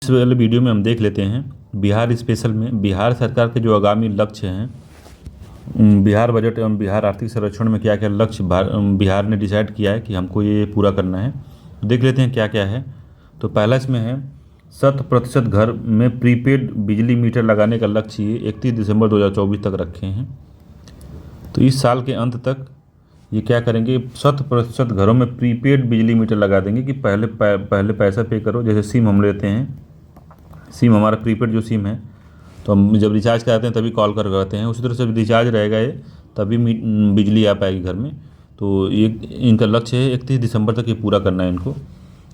इस वाले वीडियो में हम देख लेते हैं बिहार स्पेशल में बिहार सरकार के जो आगामी लक्ष्य हैं, बिहार बजट एवं बिहार आर्थिक सर्वेक्षण में क्या क्या लक्ष्य बिहार ने डिसाइड किया है कि हमको ये पूरा करना है। तो देख लेते हैं क्या क्या है। तो पहला इसमें है 100% घर में प्रीपेड बिजली मीटर लगाने का लक्ष्य ये 31 दिसंबर 2024 तक रखे हैं। तो इस साल के अंत तक ये क्या करेंगे, 100% घरों में प्रीपेड बिजली मीटर लगा देंगे कि पहले पैसा पे करो। जैसे सिम हम लेते हैं, सिम हमारा प्रीपेड जो सिम है, तो हम जब रिचार्ज कराते हैं तभी कॉल कर करते हैं, उसी तरह से रिचार्ज रहेगा ये, तभी बिजली आ पाएगी घर में। तो ये इनका लक्ष्य है 31 दिसंबर तक ये पूरा करना है इनको।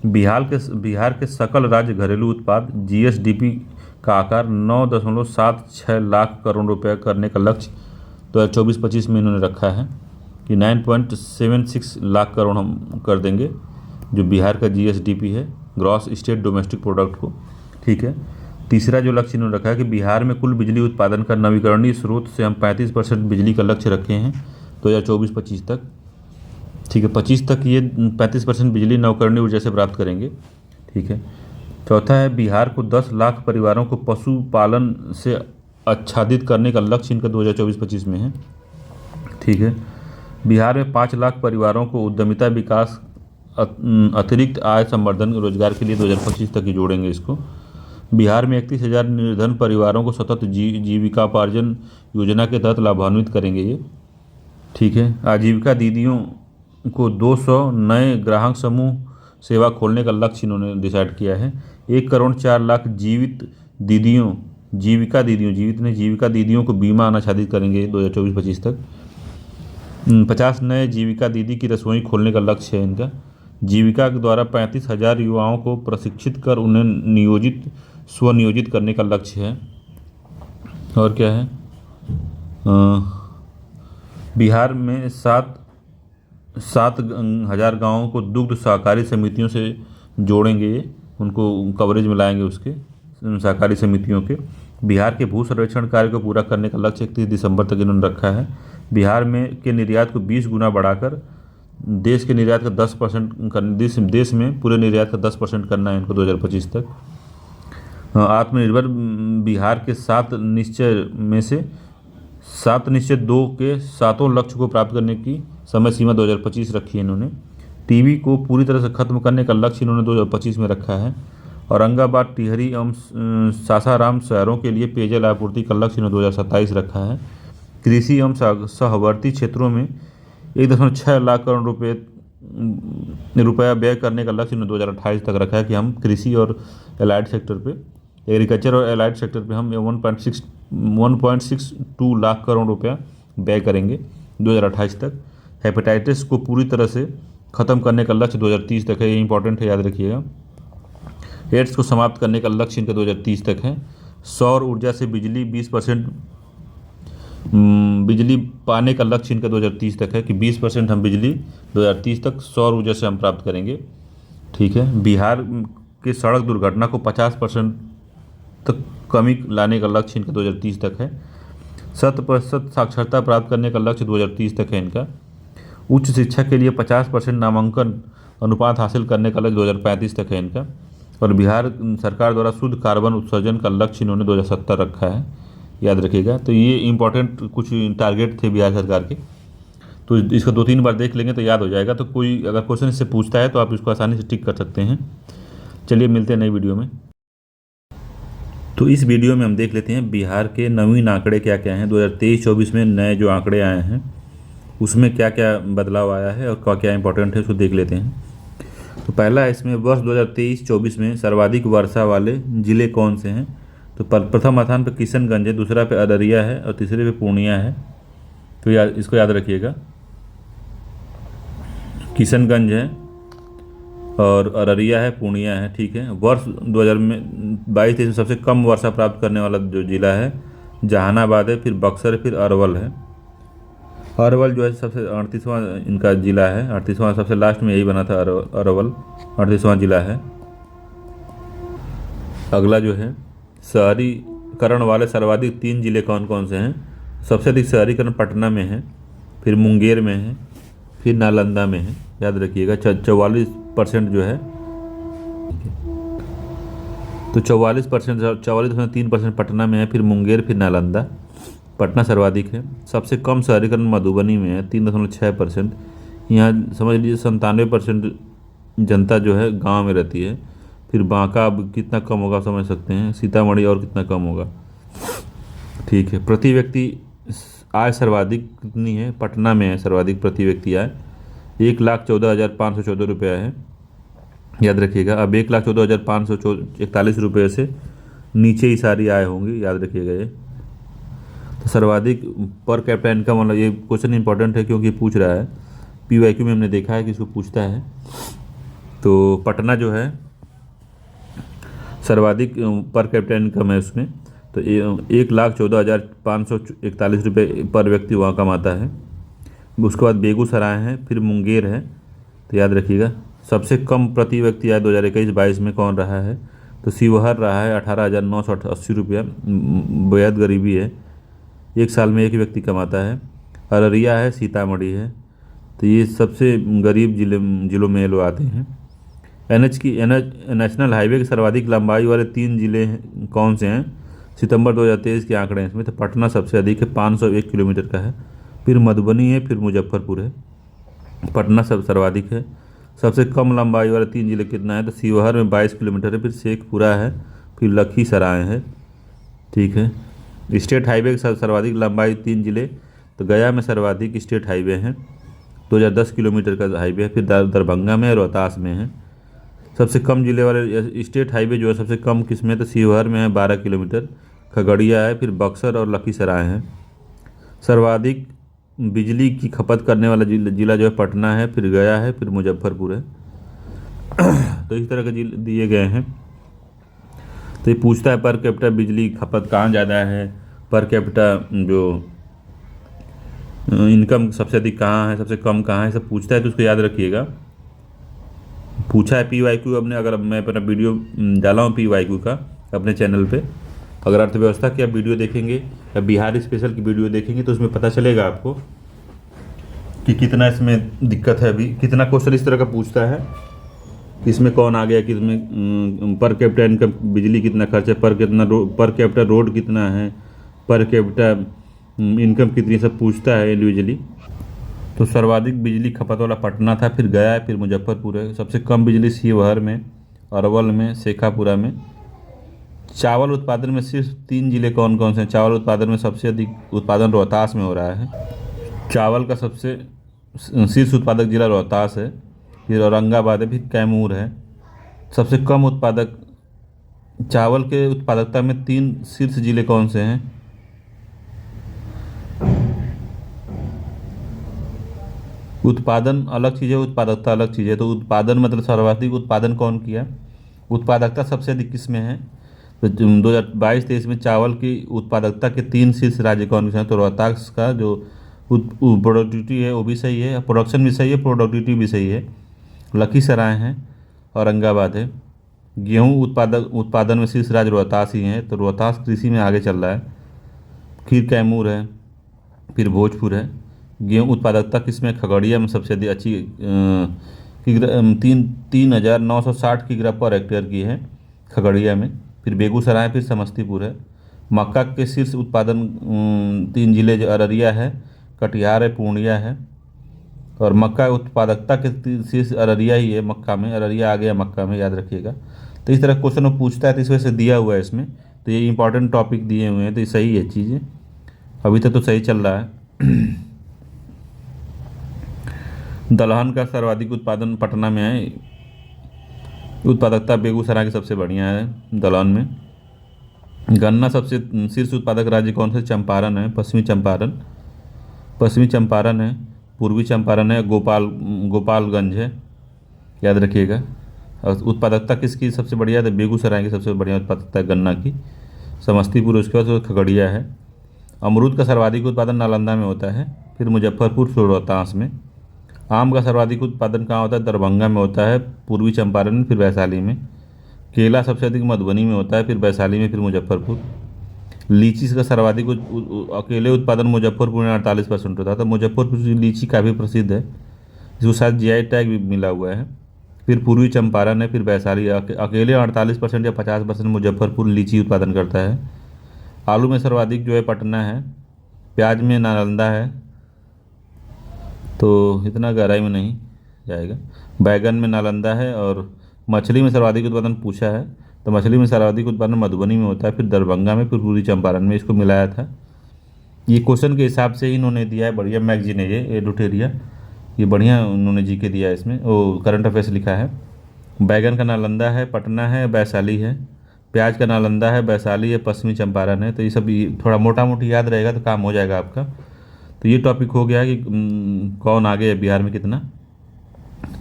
बिहार के सकल राज्य घरेलू उत्पाद GSDP का आकार 9.76 लाख करोड़ रुपये करने का लक्ष्य 2024-25 में इन्होंने रखा है कि 9.76 लाख करोड़ हम कर देंगे, जो बिहार का GSDP है, ग्रॉस स्टेट डोमेस्टिक प्रोडक्ट को। ठीक है। तीसरा जो लक्ष्य इन्होंने रखा है कि बिहार में कुल बिजली उत्पादन का नवीकरणीय स्रोत से हम 35% बिजली का लक्ष्य रखे हैं 2024-25 तक। ठीक है, 25 तक ये 35% बिजली नवकरणीय ऊर्जा से प्राप्त करेंगे। ठीक है। चौथा है बिहार को 10 लाख परिवारों को पशुपालन से आच्छादित करने का लक्ष्य इनका 2024-25 में है। ठीक है। बिहार में 5 लाख परिवारों को उद्यमिता विकास अतिरिक्त आय संवर्धन रोजगार के लिए 2025 तक ही जोड़ेंगे इसको। बिहार में 31,000 निर्धन परिवारों को सतत जीविकापार्जन योजना के तहत लाभान्वित करेंगे ये। ठीक है। आजीविका दीदियों को 200 नए ग्राहक समूह सेवा खोलने का लक्ष्य इन्होंने डिसाइड किया है। 1,04,00,000 जीविका दीदियों को बीमा अनाच्छादित करेंगे 2024-25 तक। 50 नए जीविका दीदी की रसोई खोलने का लक्ष्य है इनका। जीविका के द्वारा 35,000 युवाओं को प्रशिक्षित कर उन्हें स्वनियोजित करने का लक्ष्य है। और क्या है, बिहार में 7,000 गाँवों को दुग्ध सहकारी समितियों से जोड़ेंगे, उनको कवरेज में लाएंगे उसके सहकारी समितियों के। बिहार के भू सर्वेक्षण कार्य को पूरा करने का लक्ष्य 31 दिसंबर तक इन्होंने रखा है। बिहार में के निर्यात को 20 गुना बढ़ाकर देश के निर्यात का 10% देश में पूरे निर्यात का 10% करना है इनको 2025 तक। आत्मनिर्भर बिहार के 7 निश्चय में से 7 निश्चय 2 के 7 लक्ष्य को प्राप्त करने की समय सीमा 2025 रखी है इन्होंने। टीबी को पूरी तरह से खत्म करने का लक्ष्य इन्होंने 2025 में रखा है। औरंगाबाद, टिहरी एवं सासाराम शहरों के लिए पेयजल आपूर्ति का लक्ष्य इन्होंने 2027 रखा है। कृषि एवं सहवर्ती क्षेत्रों में 1.6 लाख करोड़ रुपया व्यय करने का लक्ष्य इन्होंने 2028 तक रखा है कि हम कृषि और एलाइड सेक्टर पे, एग्रीकल्चर और एलाइड सेक्टर पे हम 1.62 लाख करोड़ रुपया व्यय करेंगे 2028 तक। हेपेटाइटिस को पूरी तरह से ख़त्म करने का लक्ष्य 2030 तक है, ये इंपॉर्टेंट है, याद रखिएगा। एड्स को समाप्त करने का लक्ष्य इनका 2030 तक है। सौर ऊर्जा से बिजली 20% बिजली पाने का लक्ष्य इनका 2030 तक है कि 20% हम बिजली 2030 तक सौर ऊर्जा से हम प्राप्त करेंगे। ठीक है। बिहार के सड़क दुर्घटना को 50% तक कमी लाने का लक्ष्य इनका 2030 तक है। 100% साक्षरता प्राप्त करने का लक्ष्य 2030 तक है इनका। उच्च शिक्षा के लिए 50% नामांकन अनुपात हासिल करने का लक्ष्य 2035 तक है इनका। और बिहार सरकार द्वारा शुद्ध कार्बन उत्सर्जन का लक्ष्य इन्होंने 2070 रखा है, याद रखिएगा। तो ये इंपॉर्टेंट कुछ टारगेट थे बिहार सरकार के, तो इसको 2-3 बार देख लेंगे तो याद हो जाएगा। तो कोई अगर क्वेश्चन इससे पूछता है तो आप इसको आसानी से टिक कर सकते हैं। चलिए मिलते हैं नई वीडियो में। तो इस वीडियो में हम देख लेते हैं बिहार के नवीन आंकड़े क्या क्या हैं। 2023-24 में नए जो आंकड़े आए हैं उसमें क्या क्या बदलाव आया है और क्या क्या इंपॉर्टेंट है उसको देख लेते हैं। तो पहला है इसमें वर्ष 2023-24 में सर्वाधिक वर्षा वाले जिले कौन से हैं। तो प्रथम स्थान पर किशनगंज है, दूसरा पे अररिया है और तीसरे पे पूर्णिया है। तो इसको याद रखिएगा, किशनगंज है और अररिया है, पूर्णिया है। ठीक है। वर्ष 2022-23 में सबसे कम वर्षा प्राप्त करने वाला जो जिला है जहानाबाद है, फिर बक्सर है, फिर अरवल है। अरवल जो है सबसे 38वां इनका जिला है, 38वां सबसे लास्ट में यही बना था अरवल 38वां जिला है। अगला जो है शहरीकरण वाले सर्वाधिक 3 जिले कौन कौन से हैं। सबसे अधिक शहरीकरण पटना में है, फिर मुंगेर में है, फिर नालंदा में है, याद रखिएगा। 44% जो है तो 44.3% पटना में है, फिर मुंगेर, फिर नालंदा। पटना सर्वाधिक है। सबसे कम शहरीकरण मधुबनी में है 3.6%। यहाँ समझ लीजिए 97% जनता जो है गांव में रहती है। फिर बांका अब कितना कम होगा समझ सकते हैं, सीतामढ़ी और कितना कम होगा। ठीक है, प्रति व्यक्ति आय सर्वाधिक कितनी है? पटना में है सर्वाधिक प्रति व्यक्ति आय, 1,14,514 रुपया है, याद रखिएगा। अब 1,14,541 रुपये से नीचे ही सारी आय होंगी, याद रखिएगा ये। तो सर्वाधिक पर कैपिटा इनकम, मतलब ये क्वेश्चन इंपॉर्टेंट है क्योंकि पूछ रहा है, पीवाईक्यू में हमने देखा है कि इसको पूछता है। तो पटना जो है सर्वाधिक पर कैपिटा इनकम है उसमें, तो 1,14,541 रुपये पर व्यक्ति वहाँ कमाता है। उसके बाद बेगूसराय है, फिर मुंगेर है। तो याद रखिएगा सबसे कम प्रति व्यक्ति आय 2021-22 में कौन रहा है? तो शिवहर रहा है 18,980 रुपया, बेहद गरीबी है, एक साल में एक व्यक्ति कमाता है। अररिया है, सीतामढ़ी है। तो ये सबसे गरीब जिलों में लोग आते हैं। नेशनल हाईवे की सर्वाधिक लंबाई वाले 3 जिले कौन से हैं? सितंबर 2023 के आंकड़े हैं इसमें। तो पटना सबसे अधिक है, 501 किलोमीटर का है, फिर मधुबनी है, फिर मुजफ्फरपुर है। पटना सर्वाधिक है। सबसे कम लंबाई वाले 3 जिले कितना है? तो शिवहर में 22 किलोमीटर है, फिर शेखपुरा है, फिर लखीसराय है। ठीक है। स्टेट हाईवे की सर्वाधिक लंबाई 3 जिले, तो गया में सर्वाधिक स्टेट हाईवे हैं, 2010 किलोमीटर का हाईवे है, फिर दरभंगा में, रोहतास में है। सबसे कम जिले वाले स्टेट हाईवे जो है सबसे कम किस में? तो शिवहर में है 12 किलोमीटर, खगड़िया है, फिर बक्सर और लखीसराय है। सर्वाधिक बिजली की खपत करने वाला जिला जो है पटना है, फिर गया है, फिर मुजफ्फरपुर है। तो इस तरह के जिले दिए गए हैं। तो ये पूछता है पर कैपिटा बिजली खपत कहाँ ज़्यादा है, पर कैपिटा जो इनकम सबसे अधिक कहाँ है, सबसे कम कहाँ है, सब पूछता है। तो उसको याद रखिएगा। पूछा है पीवाईक्यू, अपने अगर मैं अपना वीडियो डाला हूँ पीवाईक्यू का अपने चैनल पे, अगर अर्थव्यवस्था की आप वीडियो देखेंगे या बिहार स्पेशल की वीडियो देखेंगे तो उसमें पता चलेगा आपको कि कितना इसमें दिक्कत है। अभी कितना क्वेश्चन इस तरह का पूछता है, इसमें कौन आ गया, किसमें पर कैपिटा इनकम बिजली कितना खर्च है, पर कैपिटा रोड कितना है, पर कैपिटा इनकम कितनी, सब पूछता है इंडिविजुअली। तो सर्वाधिक बिजली खपत वाला पटना था, फिर गया है, फिर मुजफ्फरपुर है। सबसे कम बिजली शिवहर में, अरवल में, शेखापुरा में। चावल उत्पादन में सिर्फ 3 जिले कौन कौन से हैं? चावल उत्पादन में सबसे अधिक उत्पादन रोहतास में हो रहा है। चावल का सबसे शीर्ष उत्पादक जिला रोहतास है, फिर औरंगाबाद है, फिर कैमूर है। सबसे कम उत्पादक चावल के उत्पादकता में 3 शीर्ष जिले कौन से हैं? उत्पादन अलग चीज़ है, उत्पादकता अलग चीज़ है। तो उत्पादन मतलब सर्वाधिक उत्पादन कौन किया, उत्पादकता सबसे अधिक किस में है? तो 2022-23 में चावल की उत्पादकता के 3 शीर्ष राज्य कौन से हैं? तो रोहतास का जो प्रोडक्टिविटी है वो भी सही है, प्रोडक्शन भी सही है, प्रोडक्टिविटी भी सही है। लखीसराय है, औरंगाबाद है। गेहूँ उत्पादन में शीर्ष राज्य रोहतास ही है, तो रोहतास कृषि में आगे चल रहा है। फिर कैमूर है, फिर भोजपुर है। गेहूँ उत्पादकता किसमें? खगड़िया में सबसे अधिक अच्छी 3,960 किग्रा पर हेक्टेयर की है खगड़िया में। फिर बेगूसराय, फिर समस्तीपुर है। मक्का के शीर्ष उत्पादन 3 जिले जो अररिया है, कटिहार है, पूर्णिया है। और मक्का उत्पादकता के शीर्ष अररिया ही है, मक्का में अररिया आ गया मक्का में, याद रखिएगा। तो इस तरह क्वेश्चन वो पूछता है, तो इस वजह से दिया हुआ है इसमें। तो ये इंपॉर्टेंट टॉपिक दिए हुए हैं, तो ये सही है चीज़ें, अभी तक तो सही चल रहा है। दलहन का सर्वाधिक उत्पादन पटना में है, उत्पादकता बेगूसराय की सबसे बढ़िया है दलहन में। गन्ना सबसे शीर्ष उत्पादक राज्य कौन से? चंपारण है, पश्चिमी चंपारण है, पूर्वी चंपारण है, गोपालगंज है, याद रखिएगा। और उत्पादकता किसकी सबसे बढ़िया है? बेगूसराय की सबसे बढ़िया उत्पादकता है गन्ना की। समस्तीपुर, उसके बाद खगड़िया है। अमरूद का सर्वाधिक उत्पादन नालंदा में होता है, फिर मुजफ्फरपुर, फिर रोहतास में। आम का सर्वाधिक उत्पादन कहाँ होता है? दरभंगा में होता है, पूर्वी चंपारण में, फिर वैशाली में। केला सबसे अधिक मधुबनी में होता है, फिर वैशाली में, फिर मुजफ्फरपुर। लीची का सर्वाधिक अकेले उत्पादन मुजफ्फरपुर में 48% होता है, तो मुजफ्फरपुर की लीची काफ़ी प्रसिद्ध है, जिसको शायद जीआई टैग भी मिला हुआ है। फिर पूर्वी चंपारण है, फिर वैशाली। अकेले 48% या 50% मुजफ्फरपुर लीची उत्पादन करता है। आलू में सर्वाधिक जो है पटना है। प्याज में नालंदा है, तो इतना गहराई में नहीं जाएगा। बैगन में नालंदा है। और मछली में सर्वाधिक उत्पादन पूछा है, तो मछली में सर्वाधिक उत्पादन मधुबनी में होता है, फिर दरभंगा में, फिर पूर्वी चंपारण में। इसको मिलाया था। ये क्वेश्चन के हिसाब से ही इन्होंने दिया है। बढ़िया मैगजीन है ये एडुटेरिया। ये बढ़िया उन्होंने जीके दिया है, इसमें वो करंट अफेयर्स लिखा है। बैगन का नालंदा है, पटना है, वैशाली है। प्याज का नालंदा है, वैशाली है, पश्चिमी चंपारण है। तो ये सब थोड़ा मोटा मोटी याद रहेगा तो काम हो जाएगा आपका। तो ये टॉपिक हो गया कि कौन आगे है बिहार में कितना।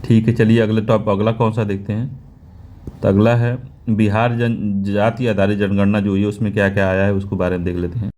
ठीक है, चलिए अगला कौन सा देखते हैं। तो अगला है बिहार जन जाति आधारित जनगणना जो हुई है उसमें क्या क्या आया है उसको बारे में देख लेते हैं।